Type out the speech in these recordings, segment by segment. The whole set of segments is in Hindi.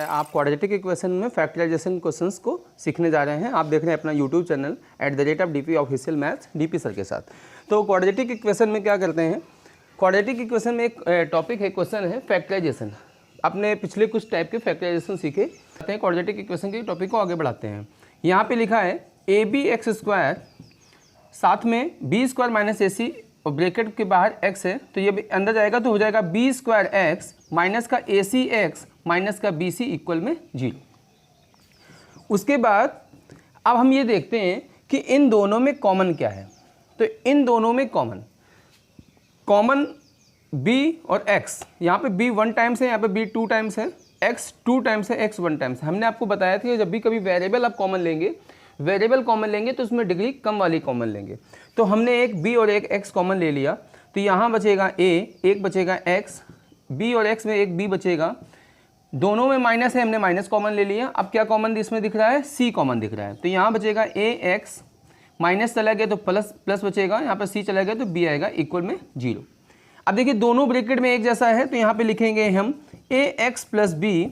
आप क्वाड्रेटिक इक्वेशन में फैक्टराइजेशन क्वेश्चंस को सीखने जा रहे हैं। आप देख रहे हैं अपना YouTube channel @DP official maths DP sir के साथ। तो क्वाड्रेटिक इक्वेशन में क्या करते हैं, क्वाड्रेटिक इक्वेशन में एक टॉपिक है, क्वेश्चन है फैक्टराइजेशन। अपने पिछले कुछ टाइप के फैक्टराइजेशन सीखे हैं, क्वाड्रेटिक इक्वेशन के टॉपिक को आगे बढ़ाते हैं। यहाँ पे लिखा है AB(x²) साथ में B² माइनस AC और ब्रैकेट के बाहर x है, तो ये अंदर जाएगा तो हो जाएगा B²x माइनस का ACx माइनस का BC इक्वल में 0। उसके बाद अब हम ये देखते हैं कि इन दोनों में कॉमन क्या है। तो इन दोनों में कॉमन b और x, यहाँ पे b 1 टाइम्स है, यहाँ पे b 2 टाइम्स है, x 2 टाइम्स है, x 1 टाइम्स है। हमने आपको बताया था कि जब भी कभी वेरिएबल आप कॉमन लेंगे तो उसमें डिग्री कम वाली कॉमन लेंगे। तो हमने एक b और एक x कॉमन ले लिया, तो यहाँ बचेगा a, एक बचेगा x, b और x में एक b बचेगा। दोनों में माइनस है, हमने माइनस कॉमन ले लिया। अब क्या कॉमन इसमें दिख रहा है, c कॉमन दिख रहा है, तो यहाँ बचेगा ax, माइनस चला गया तो प्लस बचेगा, यहाँ पर c चला गया तो b आएगा इक्वल में 0। अब देखिए दोनों ब्रैकेट में एक जैसा है, तो यहाँ पे लिखेंगे हम ax प्लस b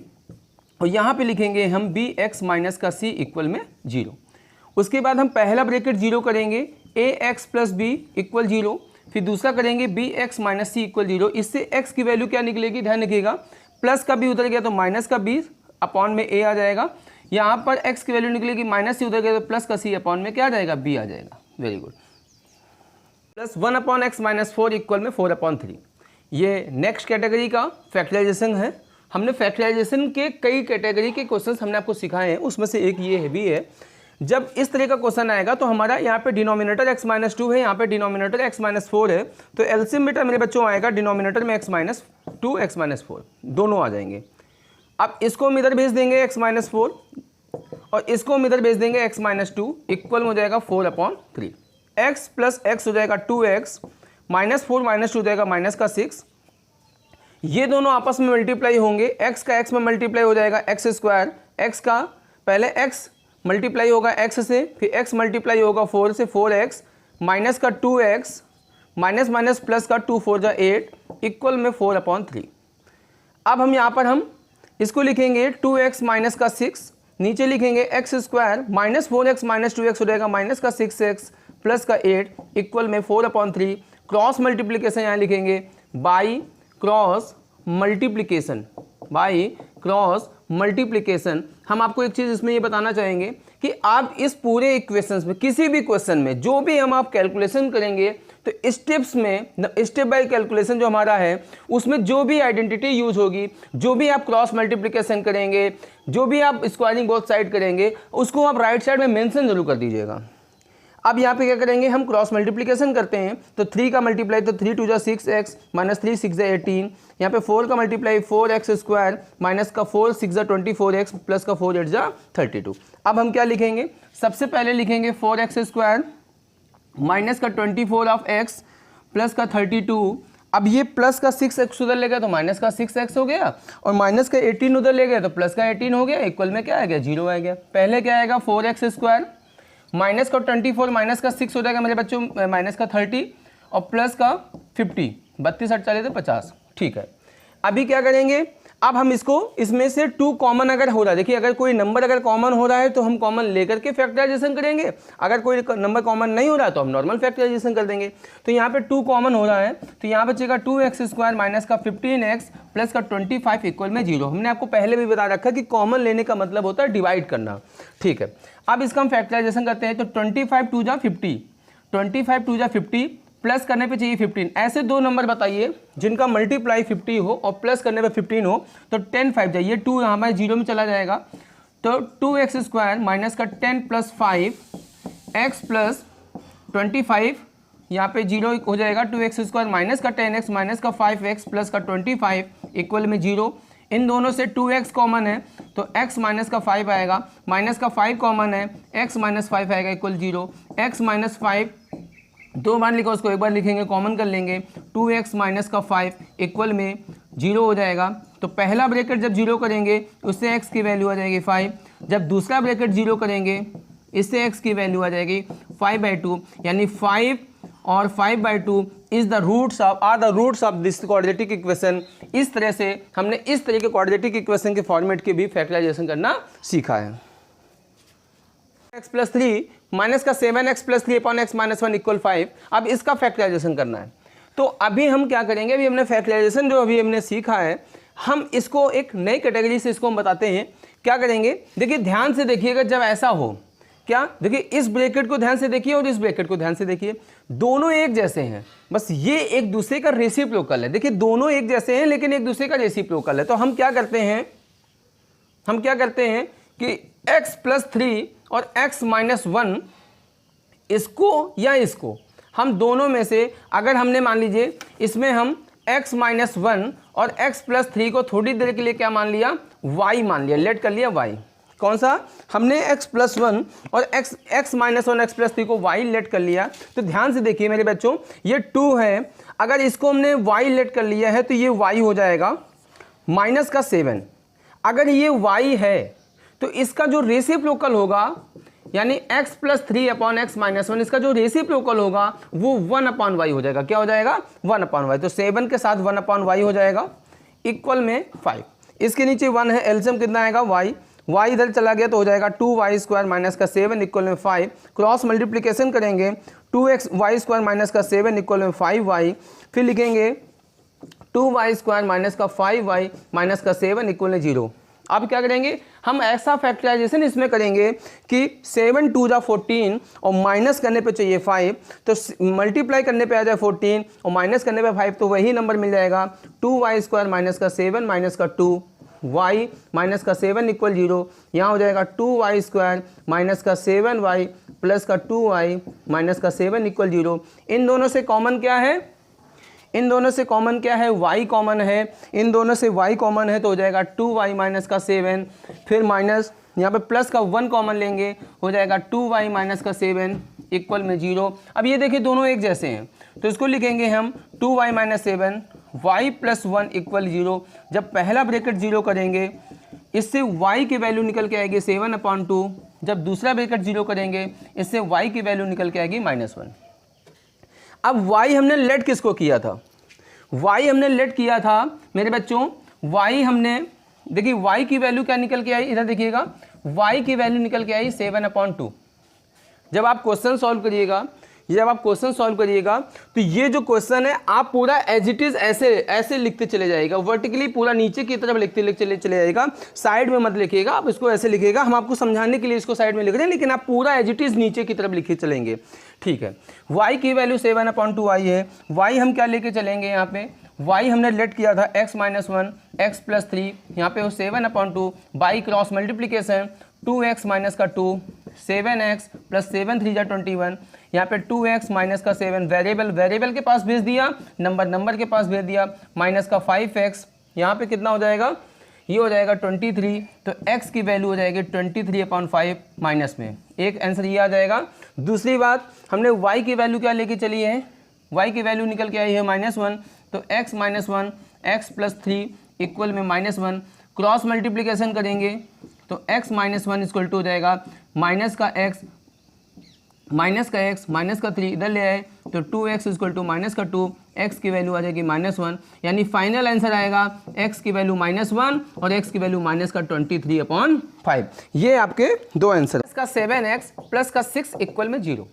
और यहाँ पे लिखेंगे हम bx माइनस का c इक्वल में 0। उसके बाद हम पहला ब्रैकेट 0 करेंगे, ax प्लस b इक्वल 0, फिर दूसरा करेंगे bx माइनस c इक्वल 0। इससे x की वैल्यू क्या निकलेगी, ध्यान रखिएगा, प्लस का b उधर गया तो माइनस का b अपॉन में a आ जाएगा। यहाँ पर x की वैल्यू निकलेगी, माइनस c उधर गया तो प्लस का c अपॉन में क्या आ जाएगा, b आ जाएगा। Very good. Plus 1/x minus 4 equal में 4/3। ये नेक्स्ट कैटेगरी का फैक्टराइजेशन है। हमने फैक्टराइजेशन के कई कैटेगरी के क्वेश्चंस हमने आपको सिखाए हैं, उसमें से एक ये भी है। जब इस तरह का क्वेश्चन आएगा तो हमारा यहाँ पे डिनोमिनेटर x माइनस 2 है, यहाँ पे डिनोमिनेटर x माइनस 4 है, तो एलसीएम बेटा मेरे बच्चों आएगा डिनोमिनेटर में x माइनस 2 x माइनस 4 दोनों आ जाएंगे। अब इसको हम इधर भेज देंगे x माइनस 4 और इसको हम इधर भेज देंगे x माइनस 2 इक्वल हो जाएगा 4/3। x प्लस x हो जाएगा 2x माइनस 4 माइनस 2 हो जाएगा माइनस का 6। ये दोनों आपस में मल्टीप्लाई होंगे, x का x में मल्टीप्लाई हो जाएगा x², x का पहले x मल्टीप्लाई होगा x से, फिर x मल्टीप्लाई होगा 4 से, 4x माइनस का 2x माइनस माइनस प्लस का 2 4 जा 8 इक्वल में 4/3। अब हम यहाँ पर हम इसको लिखेंगे 2x माइनस का 6, नीचे लिखेंगे x² minus 4x minus 2x हो जाएगा माइनस का 6x प्लस का 8 इक्वल में 4/3। क्रॉस मल्टीप्लिकेशन यहाँ लिखेंगे बाई क्रॉस मल्टीप्लिकेशन। हम आपको एक चीज़ इसमें ये बताना चाहेंगे कि आप इस पूरे इक्वेशंस में किसी भी क्वेश्चन में जो भी हम आप कैलकुलेशन करेंगे तो स्टेप्स में स्टेप बाय कैलकुलेशन जो हमारा है उसमें जो भी आइडेंटिटी यूज होगी, जो भी आप क्रॉस मल्टीप्लिकेशन करेंगे, जो भी आप स्क्वायरिंग बोथ साइड करेंगे, उसको आप राइट साइड में मेंशन जरूर कर दीजिएगा। अब यहाँ पे क्या करेंगे, हम क्रॉस मल्टीप्लिकेशन करते हैं तो 3 का मल्टीप्लाई तो 3 2 जा 6x माइनस 3 6 जा 18, यहाँ पे 4 का मल्टीप्लाई 4x² माइनस का 4 6 जा 24x प्लस का 4 8 जा 32। अब हम क्या लिखेंगे, सबसे पहले लिखेंगे 4x² माइनस का 24 ऑफ x प्लस का 32। अब ये प्लस का 6x उधर ले गया तो माइनस का 6x हो गया और माइनस का 18 उधर ले गया तो प्लस का 18 हो गया, इक्वल में क्या आ गया, 0 आ गया। पहले क्या आएगा 4x² माइनस का 24 माइनस का 6 हो जाएगा मेरे बच्चों माइनस का 30 और प्लस का 50, 32 48 50। ठीक है, अभी क्या करेंगे, अब हम इसमें से 2 कॉमन अगर हो रहा है, देखिए अगर कोई नंबर अगर कॉमन हो रहा है तो हम कॉमन लेकर के फैक्टराइजेशन करेंगे, अगर कोई नंबर कॉमन नहीं हो रहा है तो हम नॉर्मल फैक्टराइजेशन कर देंगे। तो यहाँ पे 2 कॉमन हो रहा है तो यहाँ बचेगा 2x² माइनस का 15x प्लस का 25 इक्वल में 0। हमने आपको पहले भी बता रखा कि कॉमन लेने का मतलब होता है डिवाइड करना। ठीक है, अब इसका हम फैक्टराइजेशन करते हैं तो 25 2 जा 50, 25 2 जा 50 प्लस करने पे चाहिए 15। ऐसे 2 नंबर बताइए जिनका मल्टीप्लाई 50 हो और प्लस करने पे 15 हो, तो 10 5 जाइए, 2 यहाँ हमारे 0 में चला जाएगा, तो 2x² माइनस का 10 प्लस 5x प्लस 25 यहाँ पे 0 हो जाएगा, 2x² माइनस का 10x माइनस का 5x प्लस का 25 इक्वल में 0। इन दोनों से 2x कॉमन है तो x माइनस का 5 आएगा, माइनस का 5 कॉमन है, x माइनस 5 आएगा इक्वल 0। x माइनस 5 2 बार लिखा, उसको एक बार लिखेंगे, कॉमन कर लेंगे, 2x माइनस का 5 इक्वल में 0 हो जाएगा। तो पहला ब्रैकेट जब 0 करेंगे उससे x की वैल्यू आ जाएगी 5, जब दूसरा ब्रैकेट 0 करेंगे इससे x की वैल्यू आ जाएगी 5/2, यानी 5 और 5/2 is the roots of are the roots of this quadratic equation इस तरह से हमने इस तरह के क्वाड्रेटिक इक्वेशन के फॉर्मेट के भी फैक्टराइजेशन करना सीखा है। x प्लस 3 माइनस का 7x plus 3 upon x minus 1 equal 5, अब इसका फैक्टराइजेशन करना है। तो अभी हम क्या करेंगे, अभी हमने फैक्टराइजेशन जो अभी हमने सीखा है, हम इसको एक नई कैटेगरी से इसको हम बताते हैं। क्या करेंगे, देखिए ध्यान से देखिएगा, जब ऐसा हो क्या, देखिए इस ब्रैकेट को ध्यान से देखिए और इस ब्रैकेट को ध्यान से देखिए, दोनों एक जैसे हैं, बस ये एक दूसरे का रेसिप्रोकल है। देखिए दोनों एक जैसे हैं लेकिन एक दूसरे का रेसिप्रोकल है। तो हम क्या करते हैं कि x प्लस 3 और x माइनस 1, इसको या इसको हम दोनों में से, अगर हमने मान लीजिए इसमें हम x माइनस 1 और x प्लस 3 को थोड़ी देर के लिए क्या मान लिया, y मान लिया, लेट कर लिया y। कौन सा, हमने x प्लस 1 और x माइनस 1 x प्लस 3 को y लेट कर लिया। तो ध्यान से देखिए मेरे बच्चों, ये 2 है, अगर इसको हमने y लेट कर लिया है तो ये y हो जाएगा माइनस का 7। अगर ये y है तो इसका जो रेसिप्रोकल होगा, यानी x plus 3 upon x minus 1, इसका जो रेसिप्रोकल होगा वो 1 अपॉन y हो जाएगा। क्या हो जाएगा, 1 अपॉन y। तो 7 के साथ 1 अपॉन y हो जाएगा, इक्वल में 5। इसके नीचे 1 है, एलसीएम कितना आएगा y इधर चला गया तो हो जाएगा 2y स्क्वायर माइनस का 7 इक्वल में 5। क्रॉस मल्टीप्लिकेशन करेंगे, 2y स्क्वायर माइनस का 7 इक्वल में 5y, फिर लिखेंगे 2y स्क्वायर माइनस का 5y माइनस का 7 इक्वल में 0। अब क्या करेंगे, हम ऐसा फैक्टराइजेशन इसमें करेंगे कि 7 2 जा 14 और माइनस करने पे चाहिए 5, तो मल्टीप्लाई करने पे आ जाए 14 और माइनस करने पे 5, तो वही नंबर मिल जाएगा 2y स्क्वायर माइनस का 7 माइनस का 2y माइनस का 7 इक्वल 0। यहाँ हो जाएगा 2y स्क्वायर माइनस का 7y प्लस का 2y माइनस का 7 इक्वल 0। इन दोनों से कॉमन क्या है, y कॉमन है, इन दोनों से y कॉमन है तो हो जाएगा 2y माइनस का 7, फिर माइनस यहाँ पे प्लस का 1 कॉमन लेंगे, हो जाएगा 2y माइनस का 7 इक्वल में 0। अब ये देखिए दोनों एक जैसे हैं तो इसको लिखेंगे हम 2y minus 7 y plus 1 equal 0। जब पहला ब्रैकेट 0 करेंगे, इससे y की वैल्यू निकल के आएगी 7/2। जब दूसरा ब्रैकेट 0 करेंगे, इससे y की वैल्यू निकल के आएगी -1। अब y हमने लेट किसको किया था, मेरे बच्चों, y हमने, देखिए y की वैल्यू क्या निकल के आई, इधर देखिएगा, y की वैल्यू निकल के आई 7/2। जब आप क्वेश्चन सॉल्व करिएगा तो ये जो क्वेश्चन है आप पूरा एज इट इज ऐसे लिखते चले जाइएगा, वर्टिकली पूरा नीचे की तरफ लिखते चले जाइएगा, साइड में मत लिखिएगा, आप इसको ऐसे लिखिएगा। हम आपको समझाने के लिए इसको साइड में लिख रहे हैं, लेकिन आप पूरा एज इट इज नीचे की तरफ लिखे चलेंगे, ठीक है। y की वैल्यू 7/2 है, y हम क्या लेके चलेंगे, यहाँ पे y हमने लेट किया था x माइनस 1 x प्लस 3, यहाँ पे हो 7/2, by cross multiplication 2x minus का 2, 7x प्लस 7 3 जा 21, यहाँ पे 2x माइनस का 7, वेरिएबल के पास भेज दिया, नंबर के पास भेज दिया, माइनस का 5x, यहाँ पे कितना हो जाएगा, ये हो जाएगा 23। तो x की वैल्यू हो जाएगी 23/5 माइनस में, एक आंसर ये आ जाएगा। दूसरी बात, हमने y की वैल्यू क्या लेके चली है, y की वैल्यू निकल के आई है -1, तो x minus 1 x plus 3 equal में -1, क्रॉस मल्टीप्लिकेशन करेंगे तो x माइनस 1 इक्वल टू हो जाएगा माइनस का x माइनस का 3 इधर ले आए तो 2x इक्वल टू माइनस का 2, x की वैल्यू आ जाएगी -1, यानी फाइनल आंसर आएगा x की वैल्यू -1 और x की वैल्यू माइनस का 23/5। ये आपके दो आंसर। इसका 7x प्लस का 6 इक्वल में 0।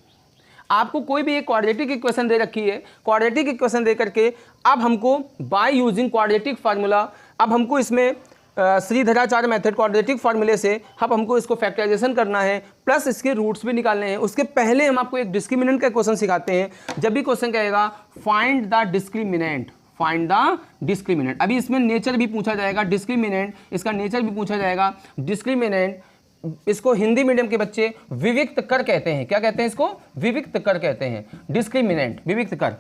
आपको कोई भी एक क्वाड्रेटिक इक्वेशन दे रखी है, क्वाड्रेटिक इक्वेशन दे करके अब हमको बाय यूजिंग क्वाड्रेटिक फार्मूला, अब हमको इसमें श्रीधराचार्य मेथड क्वाड्रेटिक फार्मूले से अब हमको इसको फैक्टराइजेशन करना है, प्लस इसके रूट्स भी निकालने हैं। उसके पहले हम आपको एक डिस्क्रिमिनेंट का क्वेश्चन सिखाते हैं। जब भी क्वेश्चन कहेगा फाइंड द डिस्क्रिमिनेंट, अभी इसमें नेचर भी पूछा जाएगा, डिस्क्रिमिनेंट इसका नेचर भी पूछा जाएगा। डिस्क्रिमिनेंट इसको हिंदी मीडियम के बच्चे विविक्त कर कहते हैं। क्या कहते हैं इसको? विविक्त कर कहते हैं। डिस्क्रिमिनेंट विविक्त कर,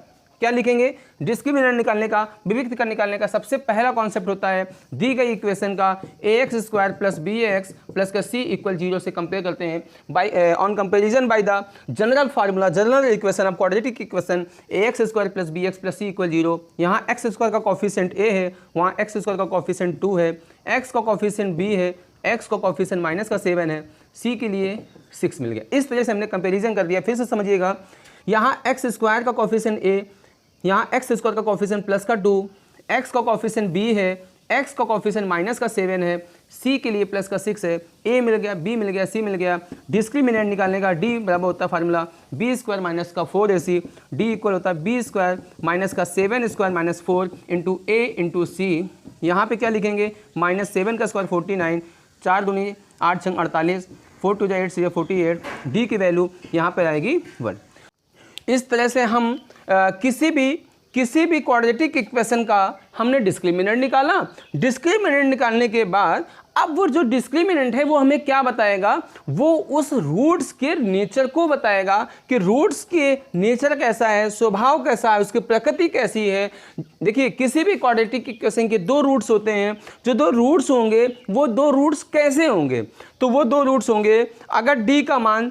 क्या लिखेंगे? डिस्क्रिमिनेंट निकालने का, विविक्त कर निकालने का सबसे पहला कॉन्सेप्ट होता है दी गई इक्वेशन का ax square plus bx plus का c इक्वल 0 से कंपेयर करते हैं by on comparison by the general formula, general equation of quadratic equation ax square plus bx plus c equal 0। यहाँ x स्क्वायर का कॉफिशिएंट a है, वहाँ x स्क्वायर का कॉफिशिएंट 2 है, x का कॉफिशिएंट b है, x का कॉफिशिएंट माइनस का 7 है, c के लिए 6 मिल गया। इस तरह से हमने कंपेरिजन कर दिया। फिर से समझिएगा, यहाँ x स्क्वायर का कॉफिशिएंट a, यहाँ एक्स स्क्वायर का कॉफिशिएंट प्लस का 2, x का कोफिशिएंट b है, x का कोफिशिएंट माइनस का 7 है, c के लिए प्लस का 6 है, a मिल गया, b मिल गया, c मिल गया। डिस्क्रिमिनेंट निकालने का d बराबर होता है फार्मूला b स्क्वायर माइनस का 4ac, d इक्वल होता है b स्क्वायर माइनस का 7 स्क्वायर माइनस 4 इंटू a इंटू सी। यहाँ पे क्या लिखेंगे, -7 का स्क्वायर 49, 4 दूनी 8 छंग 48, 4 टू 8 से 48, d की वैल्यू यहाँ पर आएगी 1। इस तरह से हम किसी भी क्वाड्रेटिक इक्वेशन का हमने डिस्क्रिमिनेंट निकाला। डिस्क्रिमिनेंट निकालने के बाद अब वो जो डिस्क्रिमिनेंट है वो हमें क्या बताएगा, वो उस रूट्स के नेचर को बताएगा कि रूट्स के नेचर कैसा है, स्वभाव कैसा है, उसकी प्रकृति कैसी है। देखिए किसी भी क्वाड्रेटिक इक्वेशन के 2 रूट्स होते हैं, जो 2 रूट्स होंगे वो 2 रूट्स कैसे होंगे, तो वो 2 रूट्स होंगे अगर d का मान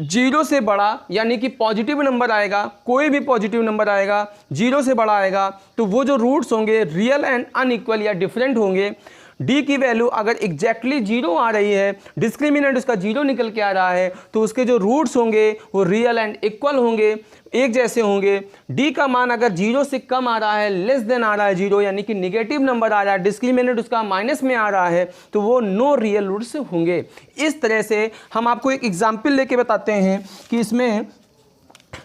0 से बड़ा यानी कि पॉजिटिव नंबर आएगा, कोई भी पॉजिटिव नंबर आएगा 0 से बड़ा आएगा, तो वो जो रूट्स होंगे रियल एंड अनइक्वल या डिफरेंट होंगे। d की वैल्यू अगर एग्जैक्टली 0 आ रही है, डिस्क्रिमिनेंट उसका 0 निकल के आ रहा है, तो उसके जो रूट्स होंगे वो रियल एंड इक्वल होंगे, एक जैसे होंगे। d का मान अगर 0 से कम आ रहा है, लेस देन आ रहा है 0 यानी कि निगेटिव नंबर आ रहा है, डिस्क्रिमिनेंट उसका माइनस में आ रहा है, तो वो नो रियल रूट्स होंगे। इस तरह से हम आपको एक एग्जाम्पल लेके बताते हैं कि इसमें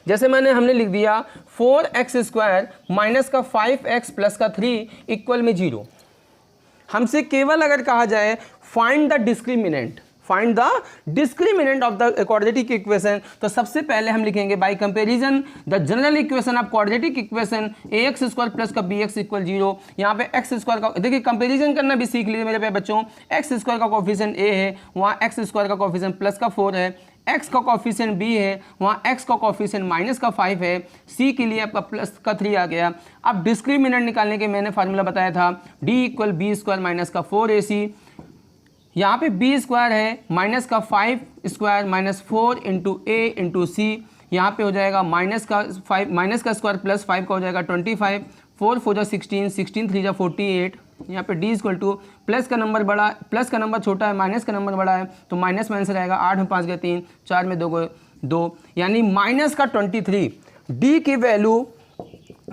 जैसे हमने लिख दिया 4x स्क्वायर माइनस का 5x प्लस का 3 इक्वल में 0। हमसे केवल अगर कहा जाए find the discriminant of the quadratic equation, तो सबसे पहले हम लिखेंगे bye comparison the general equation of quadratic equation ax square plus का bx इक्वल 0। यहाँ पे x स्क्वायर का देखिए कंपैरिजन करना भी सीख लीजिए मेरे पे बच्चों। x स्क्वायर का कोफिशिएंट a है, वहाँ x स्क्वायर का कोफिशिएंट प्लस का 4 है, x का कोफिशिएंट b है, वहाँ x का कोफिशिएंट माइनस का 5 है, c के लिए आपका प्लस का 3 आ गया। अब डिस्क्रिमिनेंट निकालने के मैंने फार्मूला बताया था d equal b square minus का 4ac। यहाँ पे b स्क्वायर है माइनस का 5 स्क्वायर माइनस 4 इंटू a इंटू सी। यहाँ पे हो जाएगा माइनस का स्क्वायर प्लस 5 का हो जाएगा 25, 4 4 जा 16, 16 3 जा 48। यहाँ पे d इक्वल टू प्लस का नंबर बड़ा, प्लस का नंबर छोटा है, माइनस का नंबर बड़ा है, तो माइनस में आंसर आएगा। 8 में 5 गए 3, 4 में 2 गए 2, यानी माइनस का 23। d की वैल्यू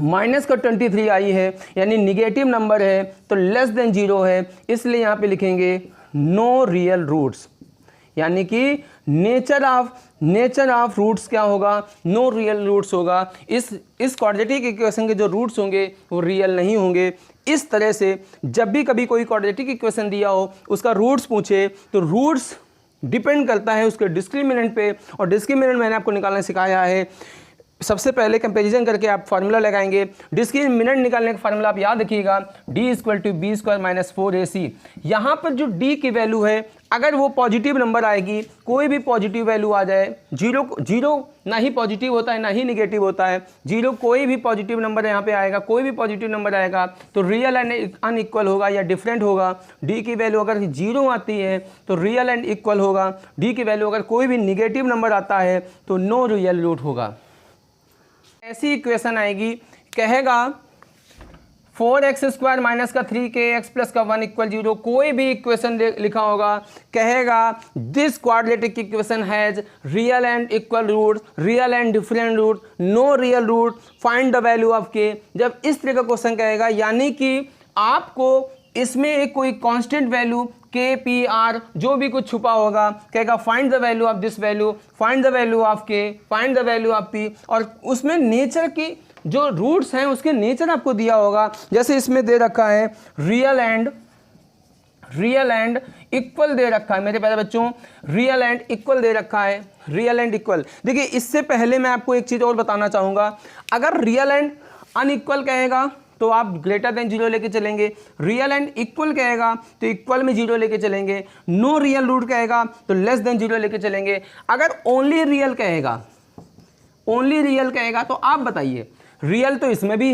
माइनस का 23 आई है, यानी निगेटिव नंबर है, तो लेस देन 0 है, इसलिए यहाँ पे लिखेंगे नो रियल रूट्स, यानी कि नेचर ऑफ रूट्स क्या होगा, नो रियल रूट्स होगा। इस क्वाड्रेटिक इक्वेशन के जो रूट्स होंगे वो रियल नहीं होंगे। इस तरह से जब भी कभी कोई क्वाड्रेटिक इक्वेशन दिया हो, उसका रूट्स पूछे, तो रूट्स डिपेंड करता है उसके डिस्क्रिमिनेंट पे, और डिस्क्रिमिनेंट मैंने आपको निकालना सिखाया है। सबसे पहले कंपैरिजन करके आप फार्मूला लगाएंगे। डिस्क्रिमिनेंट निकालने का फार्मूला आप याद रखिएगा, d equal to b square minus 4ac। यहाँ पर जो d की वैल्यू है, अगर वो पॉजिटिव नंबर आएगी, कोई भी पॉजिटिव वैल्यू आ जाए, जीरो ना ही पॉजिटिव होता है ना ही निगेटिव होता है, 0 कोई भी पॉजिटिव नंबर यहाँ पे आएगा, कोई भी पॉजिटिव नंबर आएगा तो रियल एंड अनइक्वल होगा या डिफरेंट होगा। d की वैल्यू अगर 0 आती है तो रियल एंड इक्वल होगा। d की वैल्यू अगर कोई भी निगेटिव नंबर आता है तो नो रियल रूट होगा। ऐसी इक्वेशन आएगी, कहेगा 4x स्क्वायर माइनस का 3kx प्लस का 1 इक्वल 0। कोई भी इक्वेशन लिखा होगा, कहेगा this quadratic equation has real and equal root, real and different root, no real root, find the value of k। जब इस तरह का क्वेश्चन कहेगा, यानी कि आपको इसमें एक कोई constant value k p r जो भी कुछ छुपा होगा, कहेगा find the value of this value, find the value of k, find the value of p, और उसमें नेचर की जो रूट्स हैं उसके नेचर आपको दिया होगा। जैसे इसमें दे रखा है रियल एंड इक्वल दे रखा है मेरे प्यारे बच्चों, रियल एंड इक्वल दे रखा है, रियल एंड इक्वल। देखिए इससे पहले मैं आपको एक चीज़ और बताना चाहूँगा, अगर रियल एंड अनइक्वल कहेगा तो आप ग्रेटर देन 0 लेके चलेंगे, रियल एंड इक्वल कहेगा तो इक्वल में 0 लेके चलेंगे, नो रियल रूट कहेगा तो लेस देन 0 लेके चलेंगे। अगर ओनली रियल कहेगा तो आप बताइए, रियल तो इसमें भी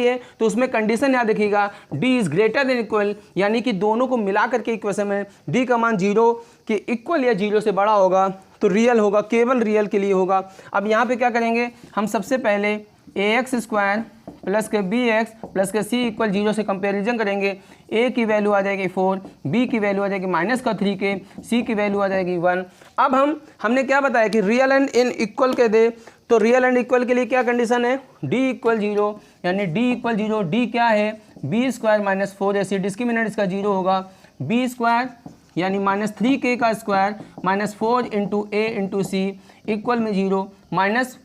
है, तो उसमें कंडीशन याद रखिएगा, d is greater than equal, यानी कि दोनों को मिला करके इक्वेशन में d का मान 0 के इक्वल या 0 से बड़ा होगा तो रियल होगा, केवल रियल के लिए होगा। अब यहाँ पे क्या करेंगे, हम सबसे पहले ax स्क्वायर प्लस के bx प्लस के c इक्वल 0 से कंपेरिजन करेंगे। a की वैल्यू आ जाएगी 4, b की वैल्यू आ जाएगी माइनस का 3k, c की वैल्यू आ जाएगी 1। अब हमने क्या बताया कि रियल एंड इन इक्वल के दे तो रियल एंड इक्वल के लिए क्या कंडीशन है, डी इक्वल 0, यानी डी इक्वल 0, डी क्या है B square minus 4ac, discriminant इसका 0 होगा, बी स्क्वायर यानी -3k का स्क्वायर माइनस 4 इंटू ए इंटू सी इक्वल में 0, माइनस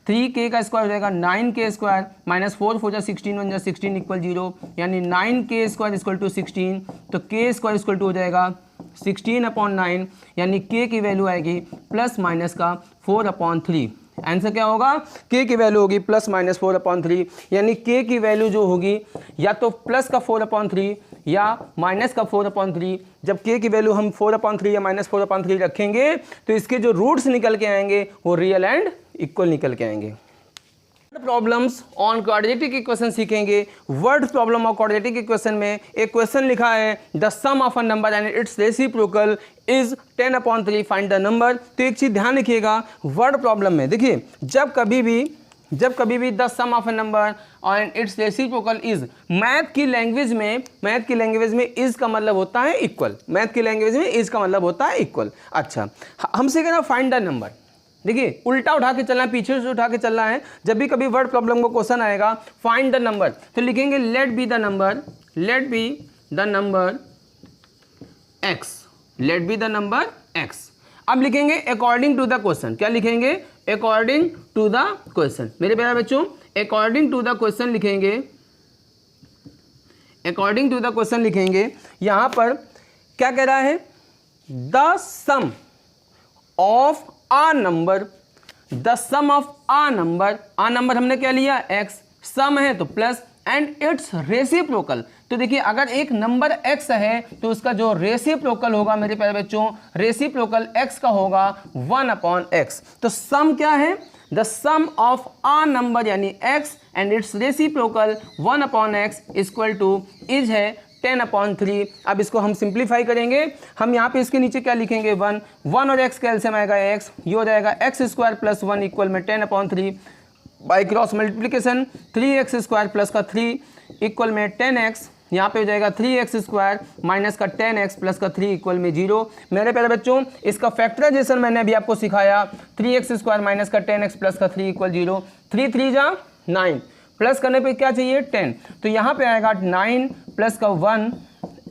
3k का स्क्वायर हो जाएगा 9k स्क्वायर माइनस 4 4 16 1 16 इक्वल 0, यानी 9k स्क्वायर इक्वल टू 16, तो k स्क्वायर इक्वल टू हो जाएगा 16/9, यानी k की वैल्यू आएगी प्लस माइनस का 4/3। आंसर क्या होगा, k की वैल्यू होगी प्लस माइनस 4/3, यानी k की वैल्यू जो होगी या तो प्लस का 4/3 या माइनस का 4/3। जब k की वैल्यू हम 4/3 या माइनस 4/3 रखेंगे तो इसके जो रूट्स निकल के आएंगे वो रियल एंड इक्वल निकल के आएंगे। प्रॉब्लम्स ऑन क्वाड्रेटिक इक्वेशन सीखेंगे। Word problem of quadratic equation में एक क्वेश्चन लिखा है the sum of a number and its reciprocal is 10/3 find the number. तो एक चीज ध्यान रखिएगा वर्ड प्रॉब्लम में, देखिए जब कभी भी the sum of a number and its reciprocal is, math की लैंग्वेज में इज का मतलब होता है इक्वल, मैथ की लैंग्वेज में इज का मतलब होता है इक्वल। अच्छा, हमसे कहना फाइंड द नंबर, देखिए उल्टा उठा के चलना है, पीछे से उठा के चलना है। जब भी कभी वर्ड प्रॉब्लम को क्वेश्चन आएगा फाइंड द नंबर, तो लिखेंगे let be the number x। अब लिखेंगे अकॉर्डिंग टू द क्वेश्चन, क्या लिखेंगे अकॉर्डिंग टू द क्वेश्चन। मेरे प्यारे बच्चों अकॉर्डिंग टू द क्वेश्चन लिखेंगे, यहां पर क्या कह रहा है, the sum of a number, the sum of a number हमने क्या लिया x, सम है तो प्लस, एंड इट्स रेसिप्रोकल। तो देखिए अगर एक नंबर x है तो उसका जो रेसिप्रोकल होगा मेरे प्यारे बच्चों, रेसिप्रोकल x का होगा 1/x। तो सम क्या है, the sum of a number यानी x and its reciprocal 1/x equal to is है 10/3। अब इसको हम सिंप्लीफाई करेंगे, हम यहाँ पे इसके नीचे क्या लिखेंगे 1 और x का एलसीएम आएगा x, ये हो जाएगा x² + 1 इक्वल में 10/3 by cross multiplication 3x² plus का 3 इक्वल में 10x, यहाँ पे हो जाएगा 3x² माइनस का 10x प्लस का 3 इक्वल में 0। मेरे प्यारे बच्चों इसका फैक्टराइजेशन मैंने अभी आपको सिखाया, 3x² माइनस का 10x प्लस का 3 इक्वल 0, 3 3 जा 9, प्लस करने पे क्या चाहिए 10, तो यहाँ पे आएगा 9 प्लस का 1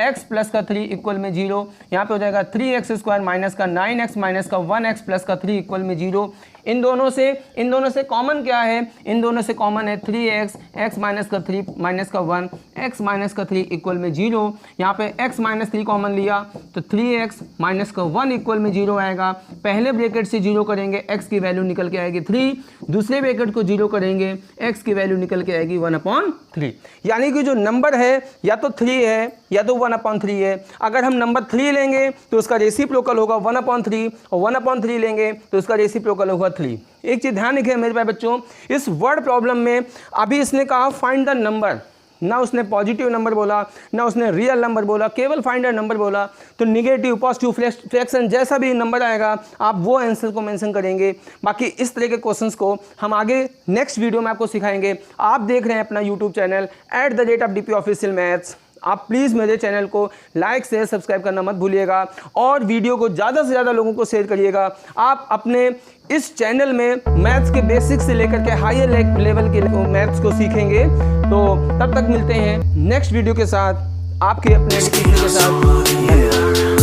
x प्लस का 3 इक्वल में 0, यहाँ पे हो जाएगा 3x² माइनस का 9x माइनस का 1x प्लस का 3 इक्वल में 0। इन दोनों से कॉमन क्या है, इन दोनों से कॉमन है 3x, x माइनस का 3 माइनस का 1, x माइनस का 3 इक्वल में 0। यहाँ पे x माइनस 3 कॉमन लिया तो 3x माइनस का 1 इक्वल में 0 आएगा। पहले ब्रैकेट से 0 करेंगे x की वैल्यू निकल के आएगी 3, दूसरे ब्रैकेट को 0 करेंगे x की वैल्यू निकल के आएगी 1/3। यानी कि जो नंबर है या तो 3 है या तो 1/3 है। अगर हम नंबर 3 लेंगे तो उसका रेसिप्रोकल होगा 1/3 और 1/3 लेंगे तो उसका रेसिप्रोकल होगा 3। एक चीज ध्यान रखिए मेरे भाई बच्चों, इस वर्ड प्रॉब्लम में अभी इसने कहा फाइंड द नंबर, ना उसने पॉजिटिव नंबर बोला ना उसने रियल नंबर बोला, केवल फाइंड द नंबर बोला। तो निगेटिव पॉजिटिव फ्रैक्शन जैसा भी नंबर आएगा आप वो आंसर को मेंशन करेंगे। बाकी इस तरह के क्वेश्चंस को हम आगे नेक्स्ट वीडियो में आपको सिखाएंगे। आप देख रहे हैं अपना YouTube channel @DP official maths. आप प्लीज़ मेरे चैनल को लाइक शेयर सब्सक्राइब करना मत भूलिएगा और वीडियो को ज़्यादा से ज़्यादा लोगों को शेयर करिएगा। आप अपने इस चैनल में मैथ्स के बेसिक से लेकर के हायर लेवल के मैथ्स को सीखेंगे। तो तब तक मिलते हैं नेक्स्ट वीडियो के साथ, आपके अपने के साथ।